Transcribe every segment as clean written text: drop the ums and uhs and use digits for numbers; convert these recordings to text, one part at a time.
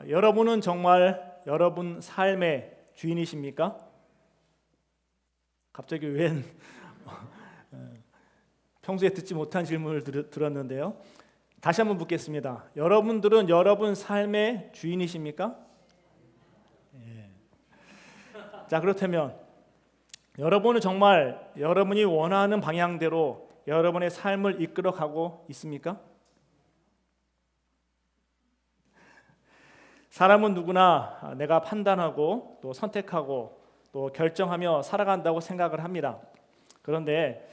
여러분은 정말 여러분 삶의 주인이십니까? 갑자기 웬 평소에 듣지 못한 질문을 들었는데요. 다시 한번 묻겠습니다. 여러분들은 여러분 삶의 주인이십니까? 예. 자, 그렇다면 여러분은 정말 여러분이 원하는 방향대로 여러분의 삶을 이끌어가고 있습니까? 사람은 누구나 내가 판단하고 또 선택하고 또 결정하며 살아간다고 생각을 합니다. 그런데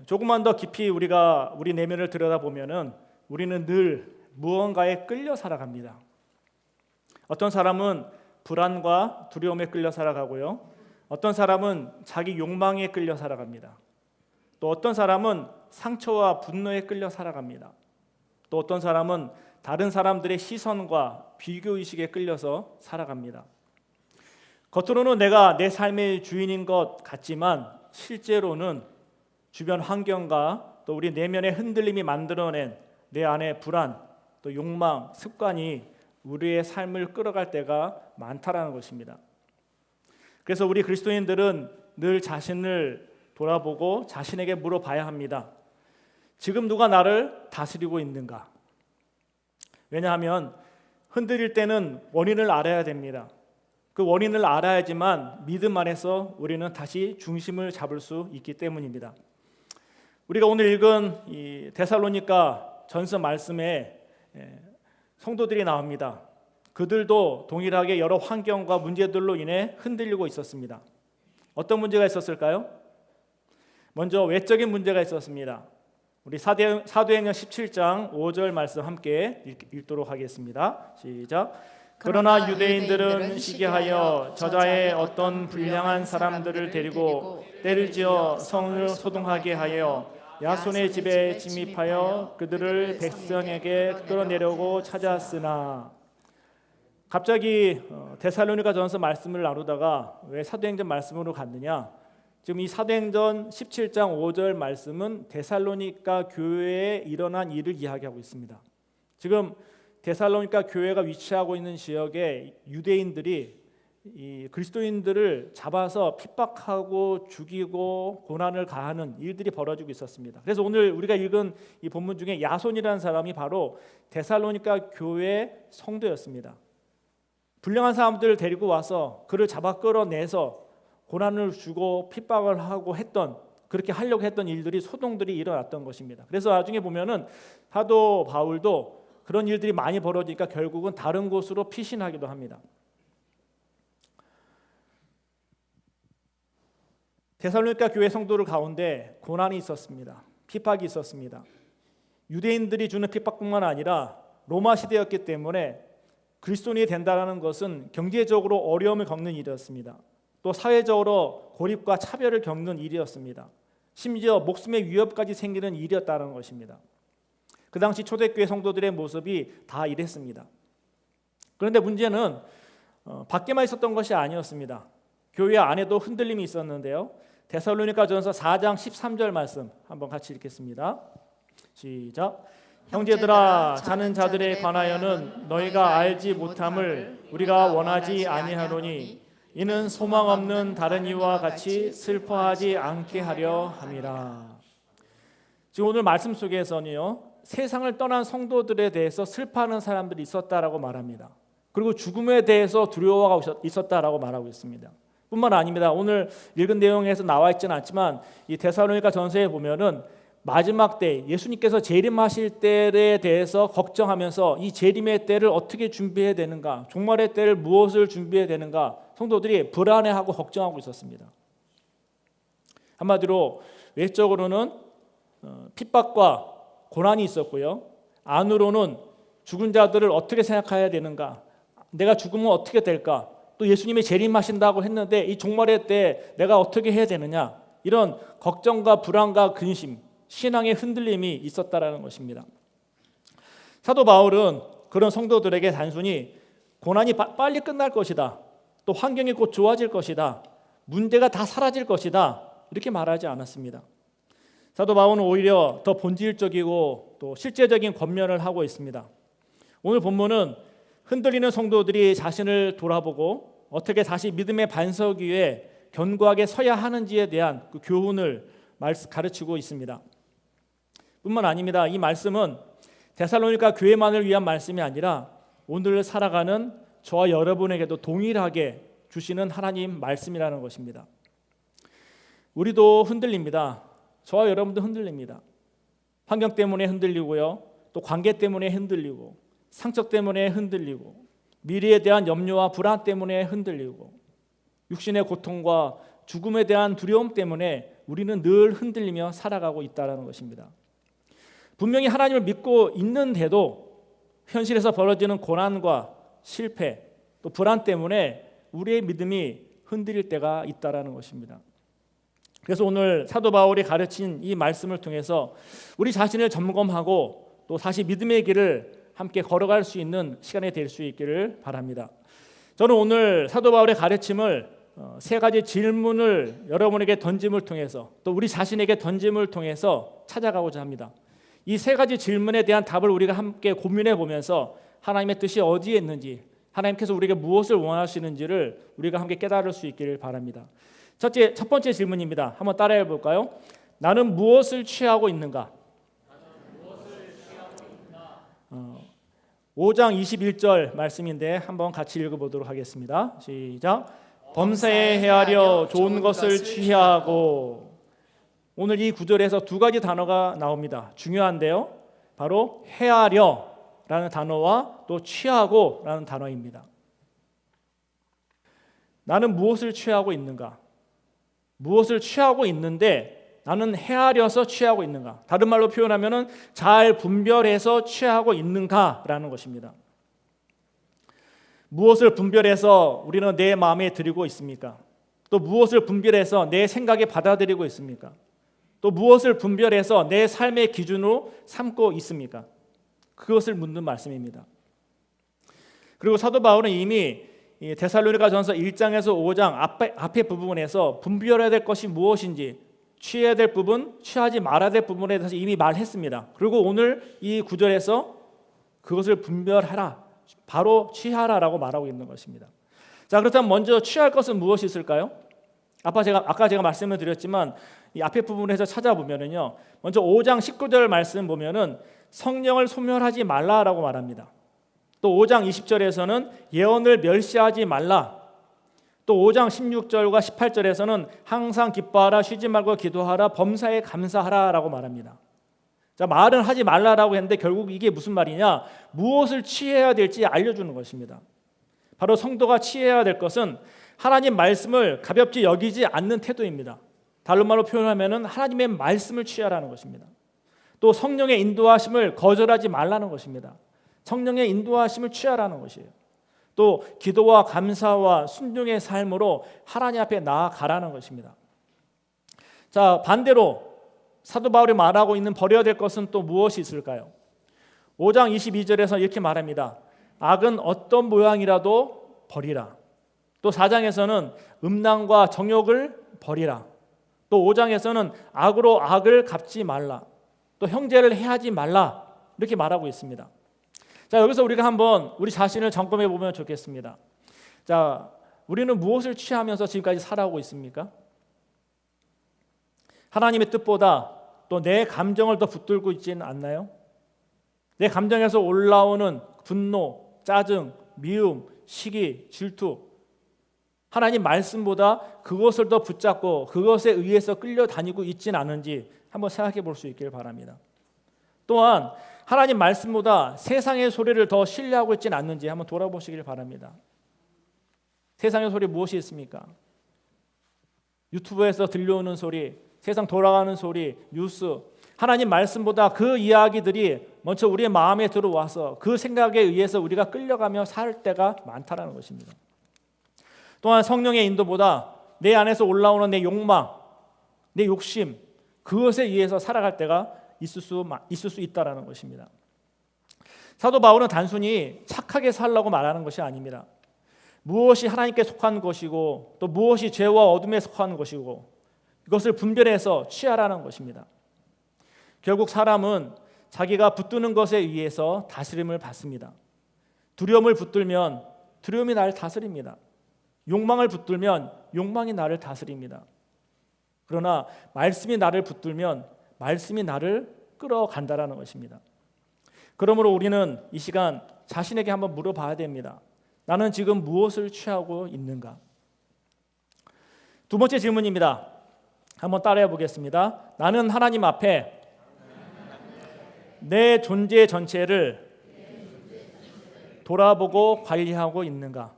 조금만 더 깊이 우리 내면을 들여다보면은 우리는 늘 무언가에 끌려 살아갑니다. 어떤 사람은 불안과 두려움에 끌려 살아가고요. 어떤 사람은 자기 욕망에 끌려 살아갑니다. 또 어떤 사람은 상처와 분노에 끌려 살아갑니다. 또 어떤 사람은 다른 사람들의 시선과 비교의식에 끌려서 살아갑니다. 겉으로는 내가 내 삶의 주인인 것 같지만 실제로는 주변 환경과 또 우리 내면의 흔들림이 만들어낸 내 안의 불안, 또 욕망, 습관이 우리의 삶을 끌어갈 때가 많다라는 것입니다. 그래서 우리 그리스도인들은 늘 자신을 돌아보고 자신에게 물어봐야 합니다. 지금 누가 나를 다스리고 있는가? 왜냐하면 흔들릴 때는 원인을 알아야 됩니다. 그 원인을 알아야지만 믿음 안에서 우리는 다시 중심을 잡을 수 있기 때문입니다. 우리가 오늘 읽은 이 데살로니가 전서 말씀에 성도들이 나옵니다. 그들도 동일하게 여러 환경과 문제들로 인해 흔들리고 있었습니다. 어떤 문제가 있었을까요? 먼저 외적인 문제가 있었습니다. 우리 사도행전 17장 5절 말씀 함께 읽도록 하겠습니다. 시작. 그러나 유대인들은 시기하여 저자의 어떤 불량한 사람들을 데리고 때를 지어 성을 소동하게 하여 야손의 집에 침입하여 그들을 백성에게 끌어내려고 찾았으나. 갑자기 데살로니가전서 말씀을 나누다가 왜 사도행전 말씀으로 갔느냐? 지금 이 사도행전 17장 5절 말씀은 데살로니가 교회에 일어난 일을 이야기하고 있습니다. 지금 데살로니가 교회가 위치하고 있는 지역에 유대인들이 이 그리스도인들을 잡아서 핍박하고 죽이고 고난을 가하는 일들이 벌어지고 있었습니다. 그래서 오늘 우리가 읽은 이 본문 중에 야손이라는 사람이 바로 데살로니가 교회 성도였습니다. 불량한 사람들을 데리고 와서 그를 잡아 끌어내서 고난을 주고 핍박을 하고 그렇게 하려고 했던 일들이 소동들이 일어났던 것입니다. 그래서 나중에 보면은 사도 바울도 그런 일들이 많이 벌어지니까 결국은 다른 곳으로 피신하기도 합니다. 데살로니가 교회 성도들 가운데 고난이 있었습니다. 핍박이 있었습니다. 유대인들이 주는 핍박뿐만 아니라 로마 시대였기 때문에 그리스도인이 된다는 것은 경제적으로 어려움을 겪는 일이었습니다. 또 사회적으로 고립과 차별을 겪는 일이었습니다. 심지어 목숨의 위협까지 생기는 일이었다는 것입니다. 그 당시 초대교회 성도들의 모습이 다 이랬습니다. 그런데 문제는 밖에만 있었던 것이 아니었습니다. 교회 안에도 흔들림이 있었는데요. 데살로니가전서 4장 13절 말씀 한번 같이 읽겠습니다. 시작. 형제들아, 자는 자들에 관하여는 너희가 알지 못함을 우리가 원하지 아니하노니 이는 소망 없는 다른 이와 같이 슬퍼하지 않게 하려 함이라. 지금 오늘 말씀 속에서는요, 세상을 떠난 성도들에 대해서 슬퍼하는 사람들이 있었다라고 말합니다. 그리고 죽음에 대해서 두려워하고 있었다라고 말하고 있습니다. 뿐만 아닙니다. 오늘 읽은 내용에서 나와 있지는 않지만 이 데살로니가 전서에 보면은 마지막 때 예수님께서 재림하실 때에 대해서 걱정하면서 이 재림의 때를 어떻게 준비해야 되는가, 종말의 때를 무엇을 준비해야 되는가 성도들이 불안해하고 걱정하고 있었습니다. 한마디로 외적으로는 핍박과 고난이 있었고요, 안으로는 죽은 자들을 어떻게 생각해야 되는가, 내가 죽으면 어떻게 될까, 또 예수님이 재림하신다고 했는데 이 종말의 때 내가 어떻게 해야 되느냐, 이런 걱정과 불안과 근심, 신앙의 흔들림이 있었다라는 것입니다. 사도 바울은 그런 성도들에게 단순히 고난이 빨리 끝날 것이다, 또 환경이 곧 좋아질 것이다, 문제가 다 사라질 것이다, 이렇게 말하지 않았습니다. 사도 바울은 오히려 더 본질적이고 또 실제적인 권면을 하고 있습니다. 오늘 본문은 흔들리는 성도들이 자신을 돌아보고 어떻게 다시 믿음의 반석 위에 견고하게 서야 하는지에 대한 그 교훈을 가르치고 있습니다. 뿐만 아닙니다. 이 말씀은 데살로니가 교회만을 위한 말씀이 아니라 오늘 살아가는 저와 여러분에게도 동일하게 주시는 하나님 말씀이라는 것입니다. 우리도 흔들립니다. 저와 여러분도 흔들립니다. 환경 때문에 흔들리고요. 또 관계 때문에 흔들리고, 상처 때문에 흔들리고, 미래에 대한 염려와 불안 때문에 흔들리고, 육신의 고통과 죽음에 대한 두려움 때문에 우리는 늘 흔들리며 살아가고 있다는 것입니다. 분명히 하나님을 믿고 있는데도 현실에서 벌어지는 고난과 실패, 또 불안 때문에 우리의 믿음이 흔들릴 때가 있다는 것입니다. 그래서 오늘 사도 바울이 가르친 이 말씀을 통해서 우리 자신을 점검하고 또 다시 믿음의 길을 함께 걸어갈 수 있는 시간이 될 수 있기를 바랍니다. 저는 오늘 사도 바울의 가르침을 세 가지 질문을 여러분에게 던짐을 통해서 또 우리 자신에게 던짐을 통해서 찾아가고자 합니다. 이 세 가지 질문에 대한 답을 우리가 함께 고민해 보면서 하나님의 뜻이 어디에 있는지, 하나님께서 우리에게 무엇을 원하시는지를 우리가 함께 깨달을 수 있기를 바랍니다. 첫 번째 질문입니다. 한번 따라해 볼까요? 나는 무엇을 취하고 있는가? 5장 21절 말씀인데 한번 같이 읽어보도록 하겠습니다. 시작. 범사에 헤아려 좋은 것을 취하고. 오늘 이 구절에서 두 가지 단어가 나옵니다. 중요한데요. 바로 헤아려라는 단어와 또 취하고라는 단어입니다. 나는 무엇을 취하고 있는가? 무엇을 취하고 있는데 나는 헤아려서 취하고 있는가? 다른 말로 표현하면은 잘 분별해서 취하고 있는가라는 것입니다. 무엇을 분별해서 우리는 내 마음에 들이고 있습니까? 또 무엇을 분별해서 내 생각에 받아들이고 있습니까? 또 무엇을 분별해서 내 삶의 기준으로 삼고 있습니까? 그것을 묻는 말씀입니다. 그리고 사도 바울은 이미 데살로니가전서 1장에서 5장 앞에 부분에서 분별해야 될 것이 무엇인지, 취해야 될 부분, 취하지 말아야 될 부분에 대해서 이미 말했습니다. 그리고 오늘 이 구절에서 그것을 분별하라, 바로 취하라라고 말하고 있는 것입니다. 자, 그렇다면 먼저 취할 것은 무엇이 있을까요? 아까 제가 말씀을 드렸지만 이 앞에 부분에서 찾아보면은요, 먼저 5장 19절 말씀 보면은 성령을 소멸하지 말라라고 말합니다. 또 5장 20절에서는 예언을 멸시하지 말라. 또 5장 16절과 18절에서는 항상 기뻐하라, 쉬지 말고 기도하라, 범사에 감사하라라고 말합니다. 자, 말은 하지 말라라고 했는데 결국 이게 무슨 말이냐? 무엇을 취해야 될지 알려주는 것입니다. 바로 성도가 취해야 될 것은 하나님 말씀을 가볍게 여기지 않는 태도입니다. 다른 말로 표현하면은 하나님의 말씀을 취하라는 것입니다. 또 성령의 인도하심을 거절하지 말라는 것입니다. 성령의 인도하심을 취하라는 것이에요. 또 기도와 감사와 순종의 삶으로 하나님 앞에 나아가라는 것입니다. 자, 반대로 사도 바울이 말하고 있는 버려야 될 것은 또 무엇이 있을까요? 5장 22절에서 이렇게 말합니다. 악은 어떤 모양이라도 버리라. 또 4장에서는 음란과 정욕을 버리라. 또 5장에서는 악으로 악을 갚지 말라. 또 형제를 해하지 말라. 이렇게 말하고 있습니다. 자, 여기서 우리가 한번 우리 자신을 점검해 보면 좋겠습니다. 자, 우리는 무엇을 취하면서 지금까지 살아오고 있습니까? 하나님의 뜻보다 또 내 감정을 더 붙들고 있지는 않나요? 내 감정에서 올라오는 분노, 짜증, 미움, 시기, 질투, 하나님 말씀보다 그것을 더 붙잡고 그것에 의해서 끌려다니고 있지는 않은지 한번 생각해 볼 수 있기를 바랍니다. 또한 하나님 말씀보다 세상의 소리를 더 신뢰하고 있지는 않는지 한번 돌아보시길 바랍니다. 세상의 소리 무엇이 있습니까? 유튜브에서 들려오는 소리, 세상 돌아가는 소리, 뉴스, 하나님 말씀보다 그 이야기들이 먼저 우리의 마음에 들어와서 그 생각에 의해서 우리가 끌려가며 살 때가 많다는 것입니다. 또한 성령의 인도보다 내 안에서 올라오는 내 욕망, 내 욕심, 그것에 의해서 살아갈 때가 있을 수 있다라는 것입니다. 사도 바울은 단순히 착하게 살라고 말하는 것이 아닙니다. 무엇이 하나님께 속한 것이고 또 무엇이 죄와 어둠에 속한 것이고 이것을 분별해서 취하라는 것입니다. 결국 사람은 자기가 붙드는 것에 의해서 다스림을 받습니다. 두려움을 붙들면 두려움이 나를 다스립니다. 욕망을 붙들면 욕망이 나를 다스립니다. 그러나 말씀이 나를 붙들면 말씀이 나를 끌어간다라는 것입니다. 그러므로 우리는 이 시간 자신에게 한번 물어봐야 됩니다. 나는 지금 무엇을 취하고 있는가? 두 번째 질문입니다. 한번 따라해 보겠습니다. 나는 하나님 앞에 내 존재 전체를 돌아보고 관리하고 있는가?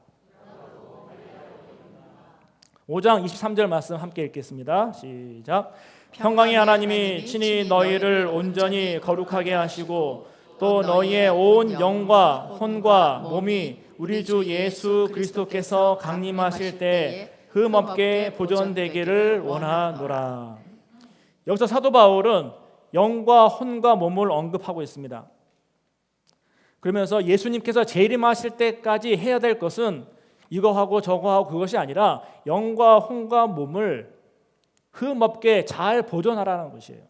5장 23절 말씀 함께 읽겠습니다. 시작. 평강의 하나님이 친히 너희를 온전히 거룩하게 하시고 또 너희의 온 영과 혼과 몸이 우리 주 예수 그리스도께서 강림하실 때 흠없게 보존되기를 원하노라. 여기서 사도 바울은 영과 혼과 몸을 언급하고 있습니다. 그러면서 예수님께서 재림하실 때까지 해야 될 것은 이거하고 저거하고 그것이 아니라 영과 혼과 몸을 흠없게 잘 보존하라는 것이에요.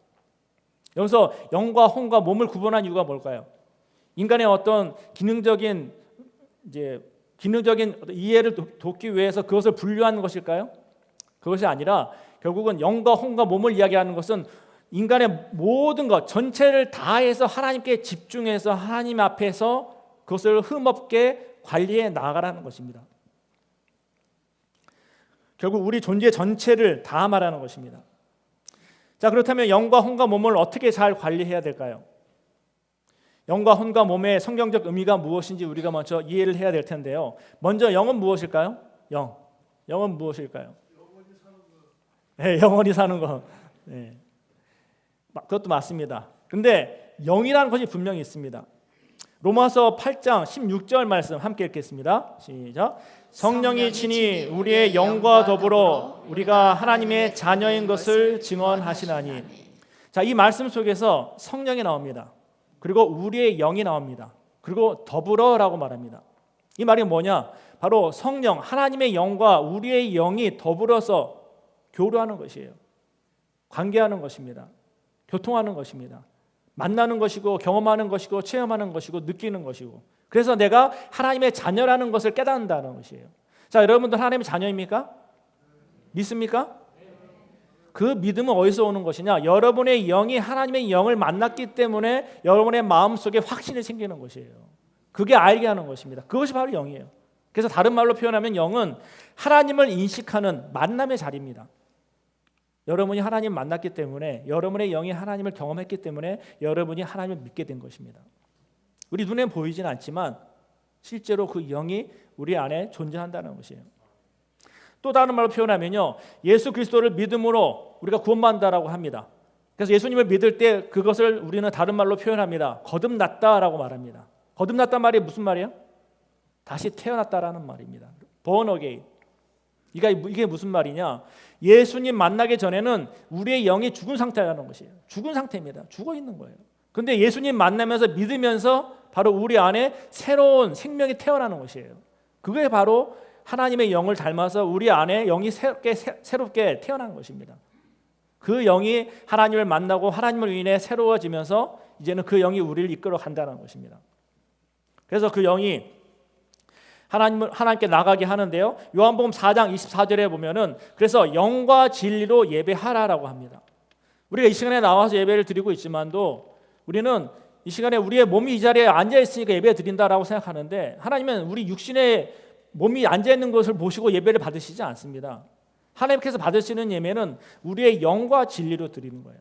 여기서 영과 혼과 몸을 구분한 이유가 뭘까요? 인간의 어떤 기능적인 이해를 돕기 위해서 그것을 분류하는 것일까요? 그것이 아니라 결국은 영과 혼과 몸을 이야기하는 것은 인간의 모든 것 전체를 다해서 하나님께 집중해서 하나님 앞에서 그것을 흠없게 관리해 나가라는 것입니다. 결국 우리 존재 전체를 다 말하는 것입니다. 자, 그렇다면 영과 혼과 몸을 어떻게 잘 관리해야 될까요? 영과 혼과 몸의 성경적 의미가 무엇인지 우리가 먼저 이해를 해야 될 텐데요. 먼저 영은 무엇일까요? 영은 무엇일까요? 네, 영원히 사는 거. 네. 그것도 맞습니다. 근데 영이라는 것이 분명히 있습니다. 로마서 8장 16절 말씀 함께 읽겠습니다. 시작. 성령이 친히 우리의 영과 더불어 우리가 하나님의 자녀인 것을 증언하시나니. 자, 이 말씀 속에서 성령이 나옵니다. 그리고 우리의 영이 나옵니다. 그리고 더불어라고 말합니다. 이 말이 뭐냐? 바로 성령, 하나님의 영과 우리의 영이 더불어서 교류하는 것이에요. 관계하는 것입니다. 교통하는 것입니다. 만나는 것이고 경험하는 것이고 체험하는 것이고 느끼는 것이고, 그래서 내가 하나님의 자녀라는 것을 깨닫는다는 것이에요. 자, 여러분들 하나님의 자녀입니까? 믿습니까? 그 믿음은 어디서 오는 것이냐? 여러분의 영이 하나님의 영을 만났기 때문에 여러분의 마음속에 확신이 생기는 것이에요. 그게 알게 하는 것입니다. 그것이 바로 영이에요. 그래서 다른 말로 표현하면 영은 하나님을 인식하는 만남의 자리입니다. 여러분이 하나님 만났기 때문에, 여러분의 영이 하나님을 경험했기 때문에 여러분이 하나님을 믿게 된 것입니다. 우리 눈에 보이진 않지만 실제로 그 영이 우리 안에 존재한다는 것이에요. 또 다른 말로 표현하면요, 예수 그리스도를 믿음으로 우리가 구원받는다라고 합니다. 그래서 예수님을 믿을 때 그것을 우리는 다른 말로 표현합니다. 거듭났다라고 말합니다. 거듭났단 말이 무슨 말이에요? 다시 태어났다라는 말입니다. born again. 이게 무슨 말이냐? 예수님 만나기 전에는 우리의 영이 죽은 상태라는 것이에요. 죽은 상태입니다. 죽어 있는 거예요. 근데 예수님 만나면서 믿으면서 바로 우리 안에 새로운 생명이 태어나는 것이에요. 그게 바로 하나님의 영을 닮아서 우리 안에 영이 새롭게 태어나는 것입니다. 그 영이 하나님을 만나고 하나님을 인해 새로워지면서 이제는 그 영이 우리를 이끌어 간다는 것입니다. 그래서 그 영이 하나님께 나가게 하는데요. 요한복음 4장 24절에 보면은 그래서 영과 진리로 예배하라라고 합니다. 우리가 이 시간에 나와서 예배를 드리고 있지만도 우리는 이 시간에 우리의 몸이 이 자리에 앉아 있으니까 예배 드린다라고 생각하는데, 하나님은 우리 육신의 몸이 앉아 있는 것을 보시고 예배를 받으시지 않습니다. 하나님께서 받으시는 예배는 우리의 영과 진리로 드리는 거예요.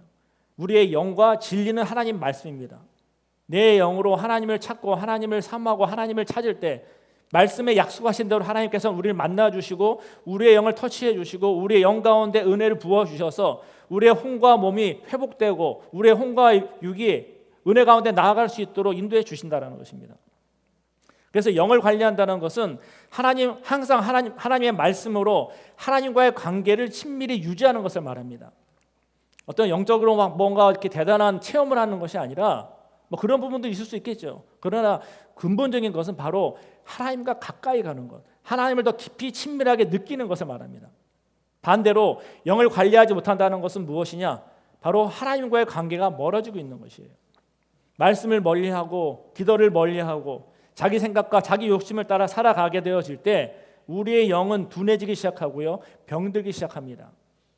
우리의 영과 진리는 하나님 말씀입니다. 내 영으로 하나님을 찾고 하나님을 삼하고 하나님을 찾을 때 말씀에 약속하신 대로 하나님께서 우리를 만나주시고 우리의 영을 터치해 주시고 우리의 영 가운데 은혜를 부어주셔서 우리의 혼과 몸이 회복되고 우리의 혼과 육이 은혜 가운데 나아갈 수 있도록 인도해 주신다는 것입니다. 그래서 영을 관리한다는 것은 항상 하나님의 말씀으로 하나님과의 관계를 친밀히 유지하는 것을 말합니다. 어떤 영적으로 막 뭔가 이렇게 대단한 체험을 하는 것이 아니라 뭐 그런 부분도 있을 수 있겠죠. 그러나 근본적인 것은 바로 하나님과 가까이 가는 것, 하나님을 더 깊이 친밀하게 느끼는 것을 말합니다. 반대로 영을 관리하지 못한다는 것은 무엇이냐? 바로 하나님과의 관계가 멀어지고 있는 것이에요. 말씀을 멀리하고 기도를 멀리하고 자기 생각과 자기 욕심을 따라 살아가게 되어질 때 우리의 영은 둔해지기 시작하고요, 병들기 시작합니다.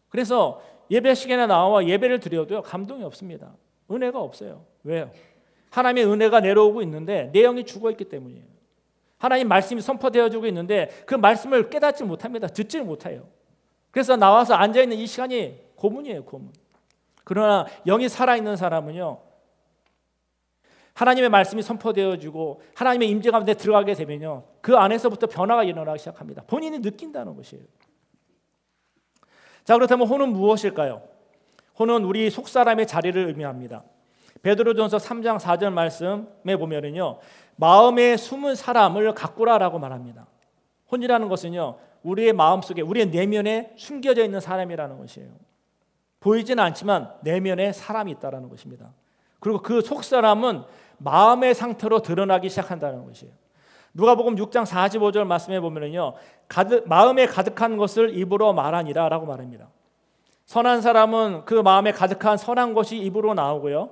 그래서 예배 시간에 나와 예배를 드려도요, 감동이 없습니다. 은혜가 없어요. 왜요? 하나님의 은혜가 내려오고 있는데 내 영이 죽어있기 때문이에요. 하나님 말씀이 선포되어지고 있는데 그 말씀을 깨닫지 못합니다. 듣지 못해요. 그래서 나와서 앉아있는 이 시간이 고문이에요, 고문. 그러나 영이 살아있는 사람은요, 하나님의 말씀이 선포되어지고 하나님의 임재 가운데 들어가게 되면요, 그 안에서부터 변화가 일어나기 시작합니다. 본인이 느낀다는 것이에요. 자, 그렇다면 혼은 무엇일까요? 혼은 우리 속사람의 자리를 의미합니다. 베드로전서 3장 4절 말씀에 보면은요, 마음에 숨은 사람을 가꾸라라고 말합니다. 혼이라는 것은요, 우리의 마음속에, 우리의 내면에 숨겨져 있는 사람이라는 것이에요. 보이지는 않지만 내면에 사람이 있다는 것입니다. 그리고 그 속사람은 마음의 상태로 드러나기 시작한다는 것이에요. 누가복음 6장 45절 말씀에 보면은요, 마음에 가득한 것을 입으로 말하니라라고 말합니다. 선한 사람은 그 마음에 가득한 선한 것이 입으로 나오고요,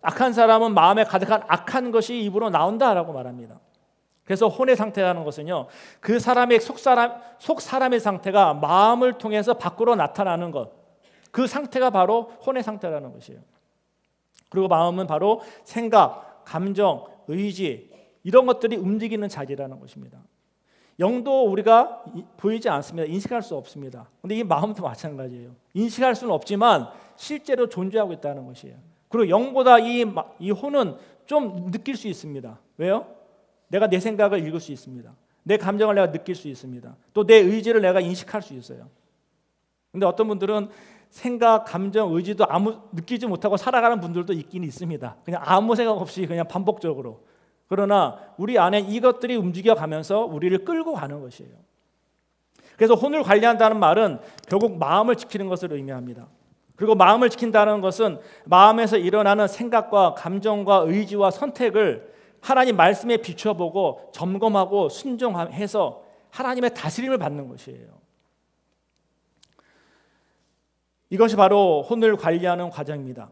악한 사람은 마음에 가득한 악한 것이 입으로 나온다라고 말합니다. 그래서 혼의 상태라는 것은요, 그 사람의 속사람의 상태가 마음을 통해서 밖으로 나타나는 것, 그 상태가 바로 혼의 상태라는 것이에요. 그리고 마음은 바로 생각, 감정, 의지, 이런 것들이 움직이는 자리라는 것입니다. 영도 우리가 보이지 않습니다. 인식할 수 없습니다. 그런데 이 마음도 마찬가지예요. 인식할 수는 없지만 실제로 존재하고 있다는 것이에요. 그리고 영보다 이 혼은 좀 느낄 수 있습니다. 왜요? 내가 내 생각을 읽을 수 있습니다. 내 감정을 내가 느낄 수 있습니다. 또 내 의지를 내가 인식할 수 있어요. 그런데 어떤 분들은 생각, 감정, 의지도 아무 느끼지 못하고 살아가는 분들도 있긴 있습니다. 그냥 아무 생각 없이 그냥 반복적으로. 그러나 우리 안에 이것들이 움직여가면서 우리를 끌고 가는 것이에요. 그래서 혼을 관리한다는 말은 결국 마음을 지키는 것을 의미합니다. 그리고 마음을 지킨다는 것은 마음에서 일어나는 생각과 감정과 의지와 선택을 하나님 말씀에 비춰보고 점검하고 순종해서 하나님의 다스림을 받는 것이에요. 이것이 바로 혼을 관리하는 과정입니다.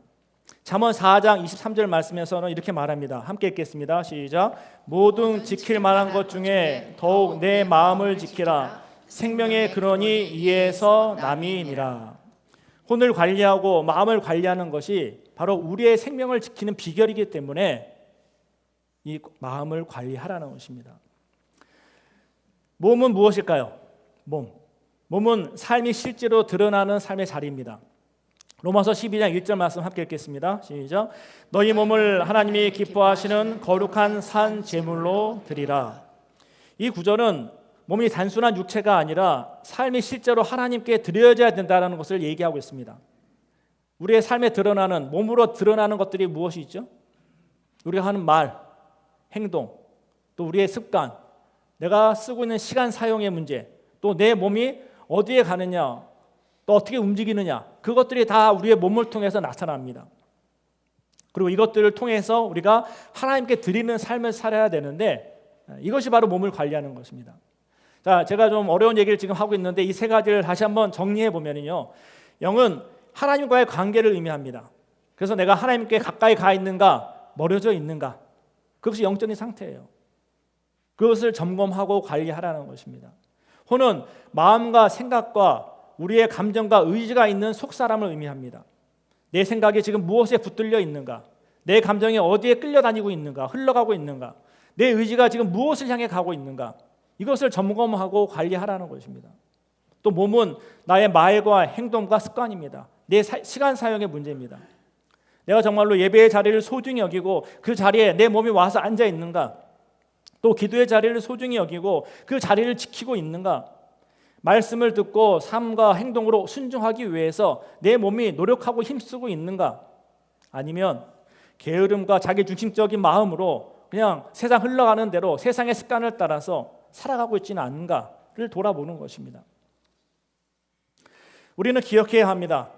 잠언 4장 23절 말씀에서는 이렇게 말합니다. 함께 읽겠습니다. 시작. 모든 지킬 만한 것 중에 더욱 내 마음을 지키라. 생명의 근원이 이에서 남이니라. 혼을 관리하고 마음을 관리하는 것이 바로 우리의 생명을 지키는 비결이기 때문에 이 마음을 관리하라는 것입니다. 몸은 무엇일까요? 몸은 삶이 실제로 드러나는 삶의 자리입니다. 로마서 12장 1절 말씀 함께 읽겠습니다. 시작. 너희 몸을 하나님이 기뻐하시는 거룩한 산 제물로 드리라. 이 구절은 몸이 단순한 육체가 아니라 삶이 실제로 하나님께 드려져야 된다는 것을 얘기하고 있습니다. 우리의 삶에 드러나는, 몸으로 드러나는 것들이 무엇이 있죠? 우리가 하는 말, 행동, 또 우리의 습관, 내가 쓰고 있는 시간 사용의 문제, 또 내 몸이 어디에 가느냐, 또 어떻게 움직이느냐, 그것들이 다 우리의 몸을 통해서 나타납니다. 그리고 이것들을 통해서 우리가 하나님께 드리는 삶을 살아야 되는데, 이것이 바로 몸을 관리하는 것입니다. 자, 제가 좀 어려운 얘기를 지금 하고 있는데 이 세 가지를 다시 한번 정리해 보면요, 영은 하나님과의 관계를 의미합니다. 그래서 내가 하나님께 가까이 가 있는가, 멀어져 있는가, 그것이 영적인 상태예요. 그것을 점검하고 관리하라는 것입니다. 혼은 마음과 생각과 우리의 감정과 의지가 있는 속사람을 의미합니다. 내 생각이 지금 무엇에 붙들려 있는가, 내 감정이 어디에 끌려다니고 있는가, 흘러가고 있는가, 내 의지가 지금 무엇을 향해 가고 있는가, 이것을 점검하고 관리하라는 것입니다. 또 몸은 나의 말과 행동과 습관입니다. 내 시간 사용의 문제입니다. 내가 정말로 예배의 자리를 소중히 여기고 그 자리에 내 몸이 와서 앉아 있는가, 또 기도의 자리를 소중히 여기고 그 자리를 지키고 있는가, 말씀을 듣고 삶과 행동으로 순종하기 위해서 내 몸이 노력하고 힘쓰고 있는가, 아니면 게으름과 자기중심적인 마음으로 그냥 세상 흘러가는 대로 세상의 습관을 따라서 살아가고 있지는 않은가를 돌아보는 것입니다. 우리는 기억해야 합니다.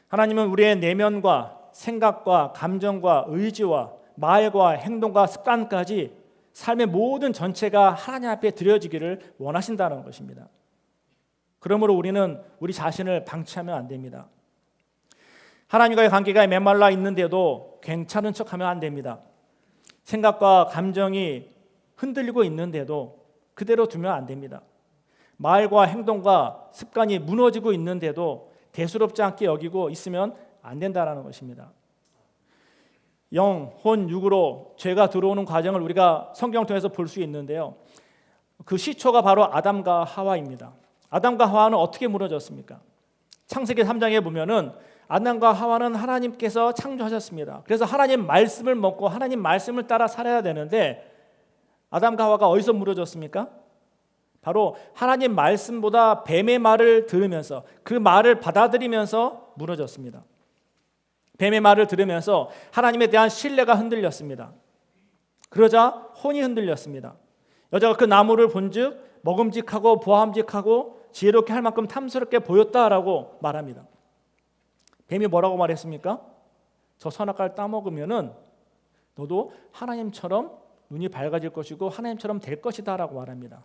하나님은 우리의 내면과 생각과 감정과 의지와 말과 행동과 습관까지 삶의 모든 전체가 하나님 앞에 드려지기를 원하신다는 것입니다. 그러므로 우리는 우리 자신을 방치하면 안 됩니다. 하나님과의 관계가 메말라 있는데도 괜찮은 척하면 안 됩니다. 생각과 감정이 흔들리고 있는데도 그대로 두면 안 됩니다. 말과 행동과 습관이 무너지고 있는데도 대수롭지 않게 여기고 있으면 안 된다는 것입니다. 영, 혼, 육으로 죄가 들어오는 과정을 우리가 성경 통해서 볼 수 있는데요. 그 시초가 바로 아담과 하와입니다. 아담과 하와는 어떻게 무너졌습니까? 창세기 3장에 보면은 아담과 하와는 하나님께서 창조하셨습니다. 그래서 하나님 말씀을 먹고 하나님 말씀을 따라 살아야 되는데 아담과 하와가 어디서 무너졌습니까? 바로 하나님 말씀보다 뱀의 말을 들으면서 그 말을 받아들이면서 무너졌습니다. 뱀의 말을 들으면서 하나님에 대한 신뢰가 흔들렸습니다. 그러자 혼이 흔들렸습니다. 여자가 그 나무를 본즉 먹음직하고 보암직하고 지혜롭게 할 만큼 탐스럽게 보였다라고 말합니다. 뱀이 뭐라고 말했습니까? 저 선악과를 따먹으면은 너도 하나님처럼 눈이 밝아질 것이고 하나님처럼 될 것이다 라고 말합니다.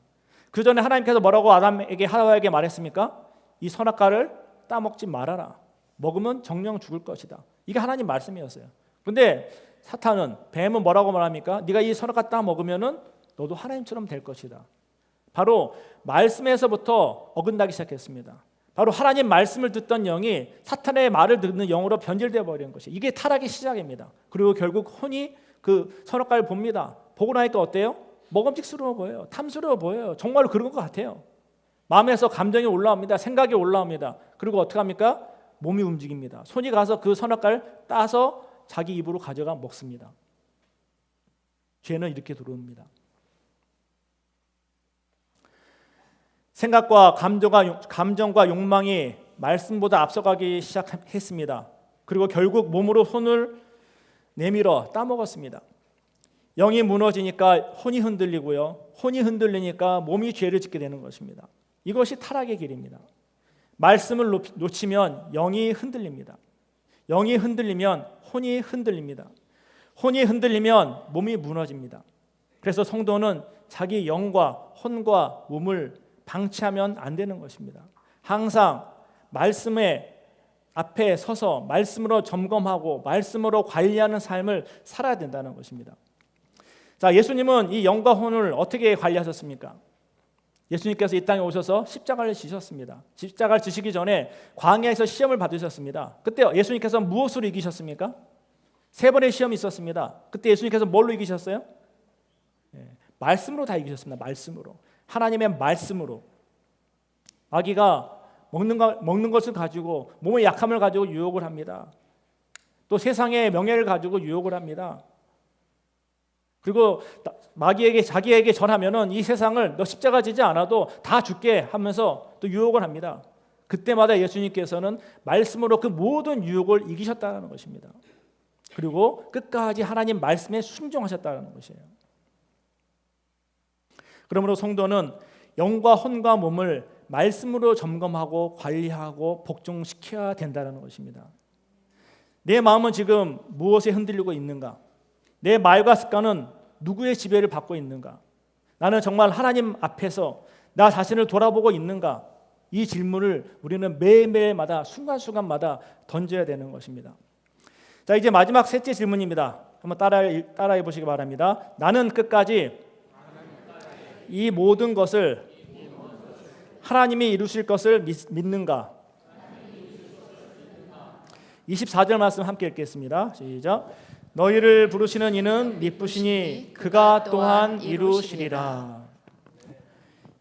그 전에 하나님께서 뭐라고 아담에게 하와에게 말했습니까? 이 선악과를 따먹지 말아라. 먹으면 정령 죽을 것이다. 이게 하나님 말씀이었어요. 그런데 사탄은, 뱀은 뭐라고 말합니까? 네가 이 선악과 따먹으면은 너도 하나님처럼 될 것이다. 바로 말씀에서부터 어긋나기 시작했습니다. 바로 하나님 말씀을 듣던 영이 사탄의 말을 듣는 영으로 변질되어 버리는 것이 이게 타락의 시작입니다. 그리고 결국 혼이 그 선악과를 봅니다. 보고 나니까 어때요? 먹음직스러워 보여요. 탐스러워 보여요. 정말로 그런 것 같아요. 마음에서 감정이 올라옵니다. 생각이 올라옵니다. 그리고 어떻게 합니까? 몸이 움직입니다. 손이 가서 그 선악과를 따서 자기 입으로 가져가 먹습니다. 죄는 이렇게 들어옵니다. 생각과 감정과 욕망이 말씀보다 앞서가기 시작했습니다. 그리고 결국 몸으로 손을 내밀어 따먹었습니다. 영이 무너지니까 혼이 흔들리고요. 혼이 흔들리니까 몸이 죄를 짓게 되는 것입니다. 이것이 타락의 길입니다. 말씀을 놓치면 영이 흔들립니다. 영이 흔들리면 혼이 흔들립니다. 혼이 흔들리면 몸이 무너집니다. 그래서 성도는 자기 영과 혼과 몸을 방치하면 안 되는 것입니다. 항상 말씀의 앞에 서서 말씀으로 점검하고 말씀으로 관리하는 삶을 살아야 된다는 것입니다. 자, 예수님은 이 영과 혼을 어떻게 관리하셨습니까? 예수님께서 이 땅에 오셔서 십자가를 지셨습니다. 십자가를 지시기 전에 광야에서 시험을 받으셨습니다. 그때 예수님께서 무엇으로 이기셨습니까? 3번의 시험이 있었습니다. 그때 예수님께서 뭘로 이기셨어요? 말씀으로 다 이기셨습니다. 말씀으로. 하나님의 말씀으로. 마귀가 먹는 것을 가지고 몸의 약함을 가지고 유혹을 합니다. 또 세상의 명예를 가지고 유혹을 합니다. 그리고 마귀에게 자기에게 전하면은 이 세상을 너 십자가 지지 않아도 다 죽게 하면서 또 유혹을 합니다. 그때마다 예수님께서는 말씀으로 그 모든 유혹을 이기셨다는 것입니다. 그리고 끝까지 하나님 말씀에 순종하셨다는 것이에요. 그러므로 성도는 영과 혼과 몸을 말씀으로 점검하고 관리하고 복종시켜야 된다는 것입니다. 내 마음은 지금 무엇에 흔들리고 있는가? 내 말과 습관은 누구의 지배를 받고 있는가? 나는 정말 하나님 앞에서 나 자신을 돌아보고 있는가? 이 질문을 우리는 매일매일마다 순간순간마다 던져야 되는 것입니다. 자, 이제 마지막 셋째 질문입니다. 한번 따라해 보시기 바랍니다. 나는 끝까지 이 모든 것을 하나님이 이루실 것을 믿는가? 24절 말씀 함께 읽겠습니다. 시작. 너희를 부르시는 이는 미쁘시니 그가 또한 이루시리라.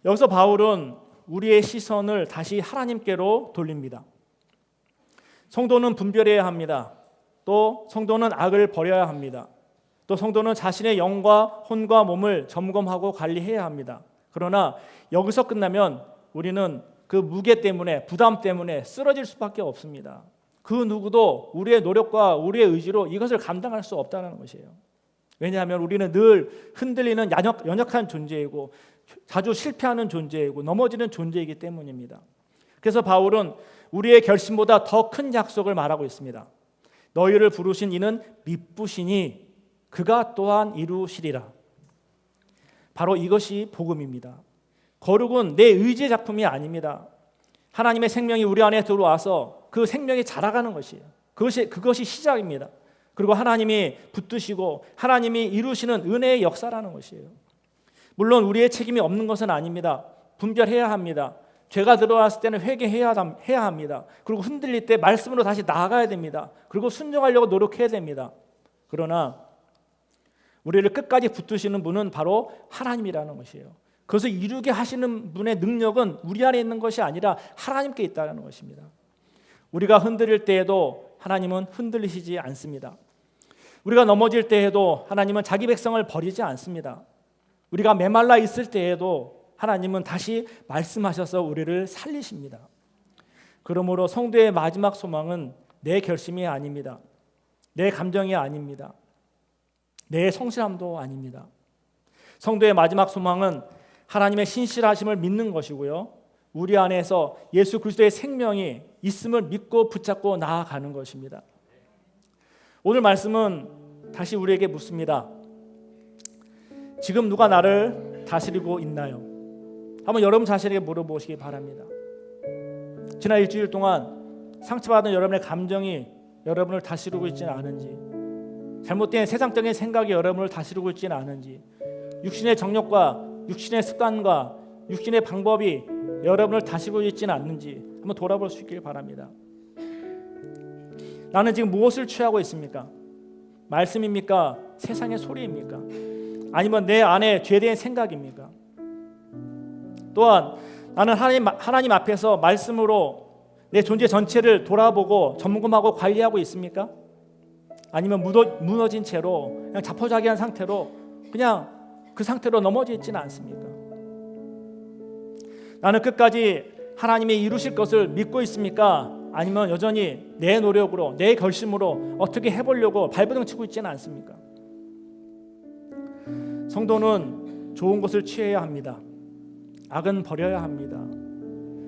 여기서 바울은 우리의 시선을 다시 하나님께로 돌립니다. 성도는 분별해야 합니다. 또 성도는 악을 버려야 합니다. 또 성도는 자신의 영과 혼과 몸을 점검하고 관리해야 합니다. 그러나 여기서 끝나면 우리는 그 무게 때문에, 부담 때문에 쓰러질 수밖에 없습니다. 그 누구도 우리의 노력과 우리의 의지로 이것을 감당할 수 없다는 것이에요. 왜냐하면 우리는 늘 흔들리는 연약한 존재이고 자주 실패하는 존재이고 넘어지는 존재이기 때문입니다. 그래서 바울은 우리의 결심보다 더 큰 약속을 말하고 있습니다. 너희를 부르신 이는 미쁘시니 그가 또한 이루시리라. 바로 이것이 복음입니다. 거룩은 내 의지의 작품이 아닙니다. 하나님의 생명이 우리 안에 들어와서 그 생명이 자라가는 것이에요. 그것이 시작입니다. 그리고 하나님이 붙드시고 하나님이 이루시는 은혜의 역사라는 것이에요. 물론 우리의 책임이 없는 것은 아닙니다. 분별해야 합니다. 죄가 들어왔을 때는 회개해야 합니다. 그리고 흔들릴 때 말씀으로 다시 나아가야 됩니다. 그리고 순종하려고 노력해야 됩니다. 그러나 우리를 끝까지 붙드시는 분은 바로 하나님이라는 것이에요. 그것을 이루게 하시는 분의 능력은 우리 안에 있는 것이 아니라 하나님께 있다는 것입니다. 우리가 흔들릴 때에도 하나님은 흔들리시지 않습니다. 우리가 넘어질 때에도 하나님은 자기 백성을 버리지 않습니다. 우리가 메말라 있을 때에도 하나님은 다시 말씀하셔서 우리를 살리십니다. 그러므로 성도의 마지막 소망은 내 결심이 아닙니다. 내 감정이 아닙니다. 내 성실함도 아닙니다. 성도의 마지막 소망은 하나님의 신실하심을 믿는 것이고요. 우리 안에서 예수 그리스도의 생명이 있음을 믿고 붙잡고 나아가는 것입니다. 오늘 말씀은 다시 우리에게 묻습니다. 지금 누가 나를 다스리고 있나요? 한번 여러분 자신에게 물어보시기 바랍니다. 지난 일주일 동안 상처받은 여러분의 감정이 여러분을 다스리고 있지는 않은지, 잘못된 세상적인 생각이 여러분을 다스리고 있지는 않은지, 육신의 정욕과 육신의 습관과 육신의 방법이 여러분을 다스리고 있지는 않는지 한번 돌아볼 수 있길 바랍니다. 나는 지금 무엇을 취하고 있습니까? 말씀입니까? 세상의 소리입니까? 아니면 내 안에 죄된 생각입니까? 또한 나는 하나님 앞에서 말씀으로 내 존재 전체를 돌아보고 점검하고 관리하고 있습니까? 아니면 무너진 채로 그냥 자포자기한 상태로 그냥 그 상태로 넘어져 있지는 않습니까? 나는 끝까지 하나님이 이루실 것을 믿고 있습니까? 아니면 여전히 내 노력으로 내 결심으로 어떻게 해보려고 발버둥 치고 있지는 않습니까? 성도는 좋은 것을 취해야 합니다. 악은 버려야 합니다.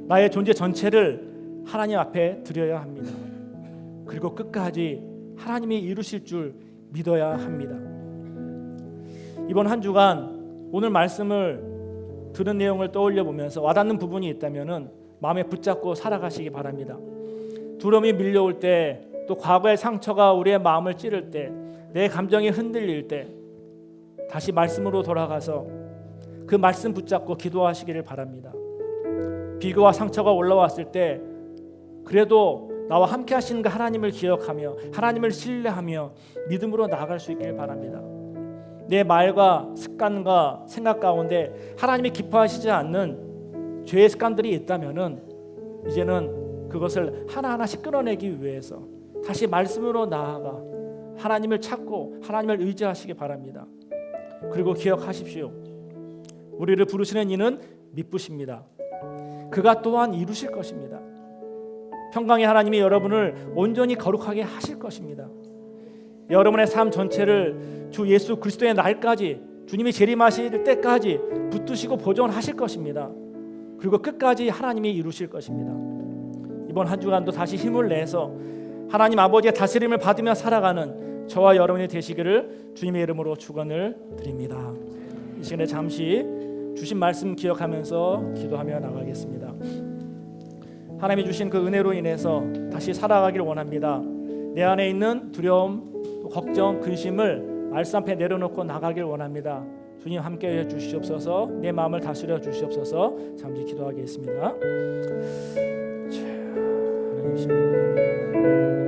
나의 존재 전체를 하나님 앞에 드려야 합니다. 그리고 끝까지 하나님이 이루실 줄 믿어야 합니다. 이번 한 주간 오늘 말씀을 들은 내용을 떠올려 보면서 와닿는 부분이 있다면 마음에 붙잡고 살아가시기 바랍니다. 두려움이 밀려올 때, 또 과거의 상처가 우리의 마음을 찌를 때, 내 감정이 흔들릴 때 다시 말씀으로 돌아가서 그 말씀 붙잡고 기도하시기를 바랍니다. 비교와 상처가 올라왔을 때 그래도 나와 함께 하시는 그 하나님을 기억하며 하나님을 신뢰하며 믿음으로 나아갈 수 있기를 바랍니다. 내 말과 습관과 생각 가운데 하나님이 기뻐하시지 않는 죄의 습관들이 있다면은 이제는 그것을 하나하나씩 끊어내기 위해서 다시 말씀으로 나아가 하나님을 찾고 하나님을 의지하시기 바랍니다. 그리고 기억하십시오. 우리를 부르시는 이는 미쁘십니다. 그가 또한 이루실 것입니다. 평강의 하나님이 여러분을 온전히 거룩하게 하실 것입니다. 여러분의 삶 전체를 주 예수 그리스도의 날까지, 주님이 재림하실 때까지 붙드시고 보존하실 것입니다. 그리고 끝까지 하나님이 이루실 것입니다. 이번 한 주간도 다시 힘을 내서 하나님 아버지의 다스림을 받으며 살아가는 저와 여러분이 되시기를 주님의 이름으로 축원을 드립니다. 이 시간에 잠시 주신 말씀 기억하면서 기도하며 나가겠습니다. 하나님이 주신 그 은혜로 인해서 다시 살아가기를 원합니다. 내 안에 있는 두려움, 걱정, 근심을 말씀 앞에 내려놓고 나가길 원합니다. 주님 함께해 주시옵소서. 내 마음을 다스려 주시옵소서. 잠시 기도하겠습니다. 하나님